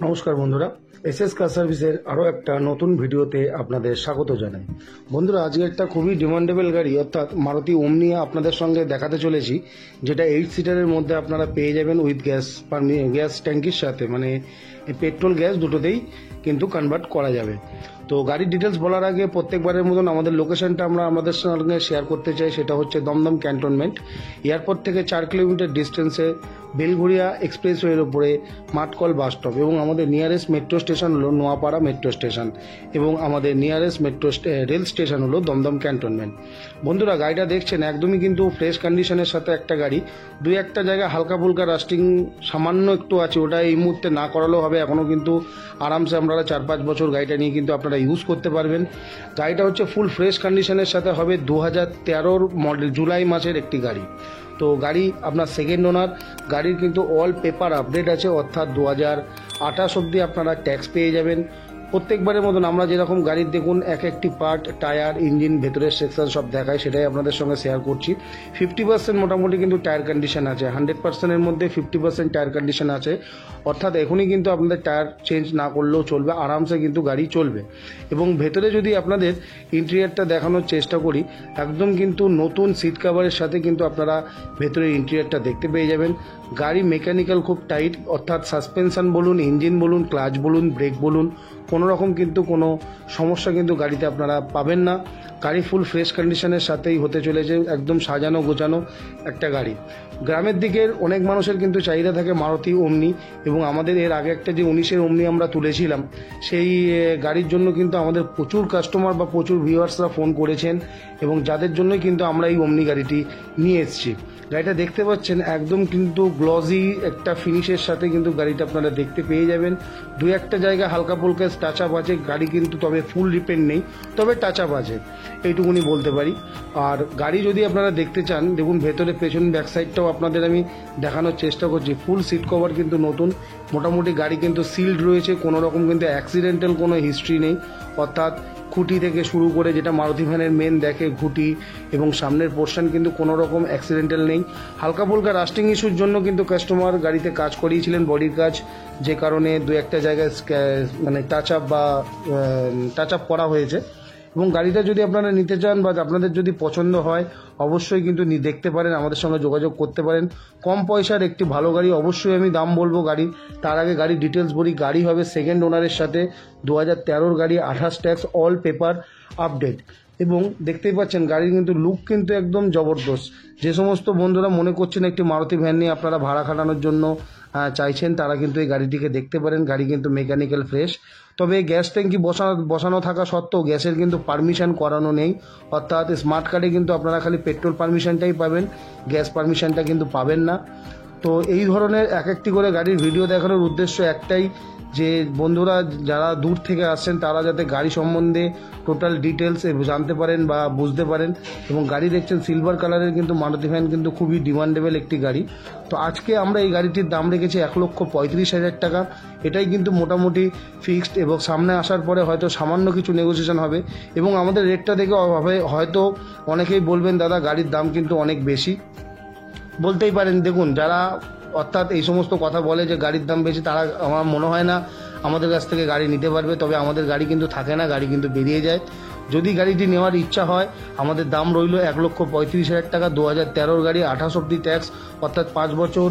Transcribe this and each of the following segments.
নমস্কার বন্ধুরা, এসএস কার সার্ভিসের আরও একটা নতুন ভিডিওতে আপনাদের স্বাগত জানাই। বন্ধুরা, আজকে একটা খুবই ডিমান্ডেবল গাড়ি অর্থাৎ মারুতি ওমনি আপনাদের সঙ্গে দেখাতে চলেছি, যেটা 8 সিটারের মধ্যে আপনারা পেয়ে যাবেন উইথ গ্যাস ট্যাঙ্কির সাথে, মানে পেট্রোল গ্যাস দুটোতেই কিন্তু কনভার্ট করা যাবে। তো গাড়ির ডিটেলস বলার আগে প্রত্যেকবারের মতন আমাদের লোকেশনটা আমরা আমাদের সঙ্গে শেয়ার করতে চাই। সেটা হচ্ছে দমদম ক্যান্টনমেন্ট, এয়ারপোর্ট থেকে 4 কিলোমিটার ডিস্টেন্সে বেলঘড়িয়া এক্সপ্রেসওয়ের উপরে মাঠকল বাস স্টপ, এবং আমাদের নিয়ারেস্ট মেট্রো স্টেশন হলো নোয়াপাড়া মেট্রো স্টেশন, এবং আমাদের নিয়ারেস্ট রেল স্টেশন হলো দমদম ক্যান্টনমেন্ট। বন্ধুরা, গাড়িটা দেখছেন একদমই কিন্তু ফ্রেশ কন্ডিশনের সাথে একটা গাড়ি। দুই একটা জায়গায় হালকা ফুলকা রাস্টিং সামান্য একটু আছে, ওটা এই মুহূর্তে না করালেও হবে। এখনও কিন্তু আরামসে আপনারা 4-5 বছর গাড়িটা নিয়ে কিন্তু আপনারা ইউজ করতে পারবেন। গাড়িটা হচ্ছে ফুল ফ্রেশ কন্ডিশনের সাথে হবে। 2013 মডেল, জুলাই মাসের একটি গাড়ি। তো গাড়ি আপনার সেকেন্ড ওনার। গাড়ির কিন্তু অল পেপার আপডেট আছে, অর্থাৎ 2028 অবধি আপনারা ট্যাক্স পেয়ে যাবেন। প্রত্যেকবারের মতন আমরা যেরকম গাড়ির দেখুন এক একটি পার্ট, টায়ার, ইঞ্জিন, ভেতরের সেকশন সব দেখায়, সেটাই আপনাদের সঙ্গে শেয়ার করছি। 50% মোটামুটি কিন্তু টায়ার কন্ডিশন আছে, 100%-এর মধ্যে 50% টায়ার কন্ডিশন আছে, অর্থাৎ এখনই কিন্তু আপনাদের টায়ার চেঞ্জ না করলেও চলবে, আরামসে কিন্তু গাড়ি চলবে। এবং ভেতরে যদি আপনাদের ইন্টেরিয়ারটা দেখানোর চেষ্টা করি, একদম কিন্তু নতুন সিট কাভারের সাথে কিন্তু আপনারা ভেতরের ইন্টেরিয়ারটা দেখতে পেয়ে যাবেন। গাড়ি মেকানিক্যাল খুব টাইট, অর্থাৎ সাসপেনশন বলুন, ইঞ্জিন বলুন, ক্লাচ বলুন, ব্রেক বলুন, কোনো রকম কিন্তু কোনো সমস্যা কিন্তু গাড়িতে আপনারা পাবেন না। গাড়ি ফুল ফ্রেশ কন্ডিশনের সাথেই হতে চলেছে, একদম সাজানো গোছানো একটা গাড়ি। গ্রামের দিকের অনেক মানুষের কিন্তু চাহিদা থাকে মারুতি ওমনি, এবং আমাদের এর আগে একটা যে 19-এর ওমনি আমরা তুলেছিলাম, সেই গাড়ির জন্য কিন্তু আমাদের প্রচুর কাস্টমার বা প্রচুর ভিউয়ার্সরা ফোন করেছেন, এবং যাদের জন্যই কিন্তু আমরা এই ওমনি গাড়িটি নিয়ে এসেছি। গাড়িটা দেখতে পাচ্ছেন একদম কিন্তু গ্লজি একটা ফিনিশের সাথে কিন্তু গাড়িটা আপনারা দেখতে পেয়ে যাবেন। দু একটা জায়গায় হালকা ফুলকা টাচ আপ আছে গাড়ি কিন্তু, তবে ফুল রিপেয়ার নেই, তবে টাচ আপ আছে, এইটুকুনি বলতে পারি। আর গাড়ি যদি আপনারা দেখতে চান, দেখুন ভেতরে পেছন ব্যাক সাইডটাও আপনাদের আমি দেখানোর চেষ্টা করছি। ফুল সিট কভার কিন্তু নতুন, মোটামুটি গাড়ি কিন্তু সিলড রয়েছে, কোনো রকম কিন্তু অ্যাক্সিডেন্টাল কোনো হিস্ট্রি নেই, অর্থাৎ খুঁটি থেকে শুরু করে যেটা মারুতি ভ্যানের মেন দেখে খুঁটি এবং সামনের পোর্শন কিন্তু কোনো রকম অ্যাক্সিডেন্টাল নেই। হালকা ফুলকা রাস্টিং ইস্যুর জন্য কিন্তু কাস্টমার গাড়িতে কাজ করিয়েছিলেন, বডির কাজ, যে কারণে দু একটা জায়গায় মানে টাচ আপ করা হয়েছে। এবং গাড়িটা যদি আপনারা নিতে চান বা আপনাদের যদি পছন্দ হয়, অবশ্যই কিন্তু দেখতে পারেন, আমাদের সঙ্গে যোগাযোগ করতে পারেন। কম পয়সার একটি ভালো গাড়ি, অবশ্যই আমি দাম বলবো গাড়ির, তার আগে গাড়ির ডিটেলস বলি। গাড়ি হবে সেকেন্ড ওনারের সাথে, 2013 গাড়ি, 28 ট্যাক্স, অল পেপার আপডেট। এবং দেখতেই পাচ্ছেন গাড়ির কিন্তু লুক কিন্তু একদম জবরদস্ত। যে সমস্ত বন্ধুরা মনে করছেন একটি মারুতি ভ্যান নিয়ে আপনারা ভাড়া খাটানোর জন্য চাইছেন, তারা কিন্তু এই গাড়িটিকে দেখতে পারেন। গাড়ি কিন্তু মেকানিক্যাল ফ্রেশ, তবে গ্যাস ট্যাঙ্কি বসানো থাকা সত্ত্বেও গ্যাসের কিন্তু পারমিশন করানো নেই, অর্থাৎ স্মার্ট কার্ডে কিন্তু আপনারা খালি পেট্রোল পারমিশনটাই পাবেন, গ্যাস পারমিশনটা কিন্তু পাবেন না। তো এই ধরনের এক একটি করে গাড়ির ভিডিও দেখানোর উদ্দেশ্য একটাই, যে বন্ধুরা যারা দূর থেকে আসছেন তারা যাতে গাড়ি সম্বন্ধে টোটাল ডিটেলস জানতে পারেন বা বুঝতে পারেন। এবং গাড়ি দেখছেন সিলভার কালারের, কিন্তু মারুতি ভ্যান কিন্তু খুবই ডিমান্ডেবল একটি গাড়ি। তো আজকে আমরা এই গাড়িটির দাম রেখেছি 1,35,000 টাকা। এটাই কিন্তু মোটামুটি ফিক্সড, এবং সামনে আসার পরে হয়তো সামান্য কিছু নেগোসিয়েশন হবে। এবং আমাদের রেটটা দেখে হয়তো অনেকেই বলবেন দাদা গাড়ির দাম কিন্তু অনেক বেশি, বলতেই পারেন। দেখুন, যারা অর্থাৎ এই সমস্ত কথা বলে যে গাড়ির দাম বেশি, তারা আমার মনে হয় না আমাদের কাছ থেকে গাড়ি নিতে পারবে। তবে আমাদের গাড়ি কিন্তু থাকে না, গাড়ি কিন্তু বেরিয়ে যায়। যদি গাড়িটি নেওয়ার ইচ্ছা হয়, আমাদের দাম রইল 1,35,000 টাকা। 2013 গাড়ি, 28 অবধি ট্যাক্স, অর্থাৎ 5 বছর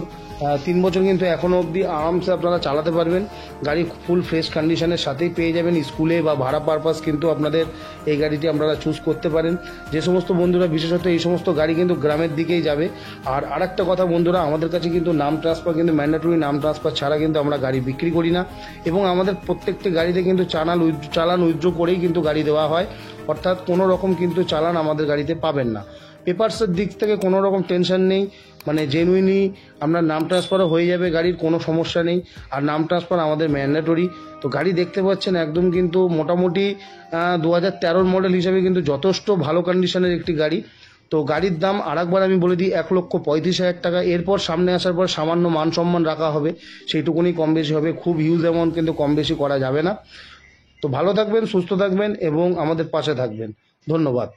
3 বছর কিন্তু এখনও অবধি আরামসে আপনারা চালাতে পারবেন। গাড়ি ফুল ফ্রেশ কন্ডিশনের সাথেই পেয়ে যাবেন। স্কুলে বা ভাড়া পারপাস কিন্তু আপনাদের এই গাড়িটি আপনারা চুজ করতে পারেন। যে সমস্ত বন্ধুরা, বিশেষত এই সমস্ত গাড়ি কিন্তু গ্রামের দিকেই যাবে। আর আরেকটা কথা বন্ধুরা, আমাদের কাছে কিন্তু নাম ট্রান্সফার, কিন্তু ম্যান্ডেটরি নাম ট্রান্সফার ছাড়া কিন্তু আমরা গাড়ি বিক্রি করি না। এবং আমাদের প্রত্যেকটি গাড়িতে কিন্তু চালান উইথড্র করেই কিন্তু গাড়ি দেওয়া হয়, অর্থাৎ কোনো রকম কিন্তু চালান আমাদের গাড়িতে পাবেন না। পেপারসের দিক থেকে কোনো রকম টেনশন নেই, মানে জেনুইনলি আপনার নাম ট্রান্সফারও হয়ে যাবে, গাড়ির কোনো সমস্যা নেই। আর নাম ট্রান্সফার আমাদের ম্যান্ডেটরি। তো গাড়ি দেখতে পাচ্ছেন একদম কিন্তু মোটামুটি 2013 মডেল হিসাবে কিন্তু যথেষ্ট ভালো কন্ডিশনের একটি গাড়ি। তো গাড়ির দাম আরেকবার আমি বলে দিই 1,35,000 টাকা। এরপর সামনে আসার পর সামান্য মান সম্মান রাখা হবে, সেইটুকুনি কম বেশি হবে, খুব হিউজ অ্যামাউন্ট কিন্তু কম বেশি করা যাবে না। তো ভালো থাকবেন, সুস্থ থাকবেন এবং আমাদের পাশে থাকবেন। ধন্যবাদ।